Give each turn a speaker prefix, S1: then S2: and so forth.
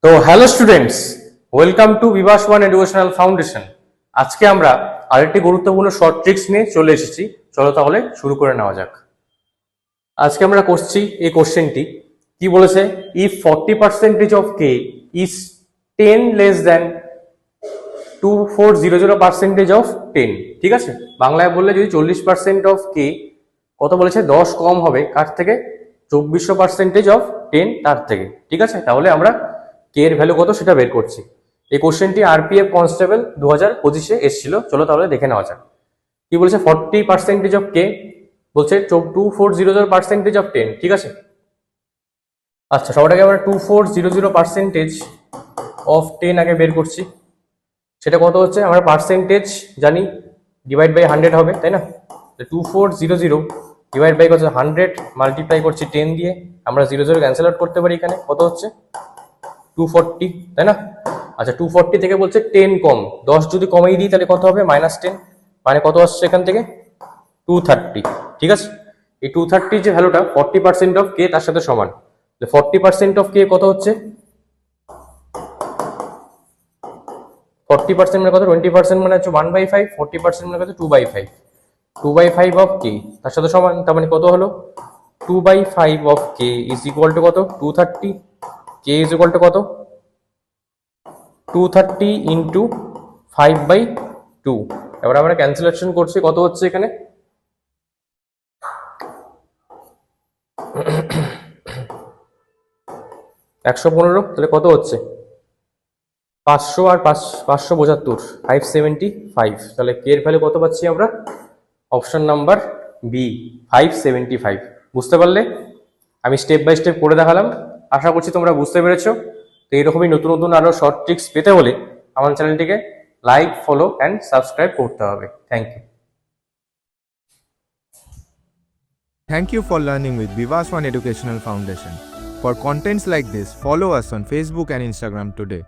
S1: তো hello students, welcome to Bibhas one educational foundation. আজকে আমরা আরেকটি গুরুত্বপূর্ণ শর্ট ট্রিক্স নিয়ে চলে এসেছি। চলো তাহলে শুরু করে নেওয়া যাক। আজকে আমরা করছি এই কোশ্চেনটি কি বলেছে, if 40% of K is 10 less than 2400% of 10। ঠিক আছে, বাংলায় বললে যদি 40% অফ কে কত বলেছে, 10 কম হবে কার থেকে, 2400% অফ 10 তার থেকে। ঠিক আছে, তাহলে আমরা কে এর ভ্যালু কত সেটা বের করছি। এই কোশ্চেনটি আরপিএফ কনস্টেবল 2025-এ এসেছিল। চলো তাহলে দেখে নেওয়া যাক কি বলেছে। 40% অফ কে বলছে 2400% অফ 10। ঠিক আছে, আচ্ছা সবার আগে আমরা 2400% অফ 10 আগে বের করছি। সেটা কত হচ্ছে, আমরা পার্সেন্টেজ জানি, ডিভাইড বাই 100 হবে, তাই না? 2400 ডিভাইড বাই কত, 100 মাল্টিপ্লাই করছি 10 দিয়ে। আমরা 00 ক্যান্সেল আউট করতে পারি, এখানে কত হচ্ছে 240, তাই না? আচ্ছা 240 থেকে বলছে 10 কম, 10 যদি কমিয়ে দিই তাহলে কত হবে, -10, মানে কত আসছে এখান থেকে 230। ঠিক আছে, এই 230 যে ভ্যালুটা 40% অফ কে তার সাথে সমান। 40% অফ কে কত হচ্ছে, 40% মানে কত, 20% মানে হচ্ছে 1/5, 40% মানে কত 2/5, 2/5 অফ কে তার সাথে সমান। তার মানে কত হলো, 2/5 of K is equal to কত, 230। কে ইজ ইকুয়াল টু কত, 230 ইন্টু 5/2। এবার আমরা ক্যান্সেলেশন করছি, কত হচ্ছে এখানে, একশো 15, তাহলে কত হচ্ছে 500 আর 575, 575। তাহলে কে এর ভ্যালু কত পাচ্ছি আমরা, অপশন নাম্বার বি, 575। বুঝতে পারলে? আমি স্টেপ বাই স্টেপ করে দেখালাম, আশা করছি তোমরা বুঝতে পেরেছো। তো এইরকমই নতুন নতুন আরো শর্ট ট্রিক্স পেতে হলে আমার চ্যানেলটিকে লাইক, ফলো অ্যান্ড সাবস্ক্রাইব করতে হবে। Thank you.
S2: Thank you for learning with Vivas One Educational Foundation. For contents like this, follow us on Facebook and Instagram today.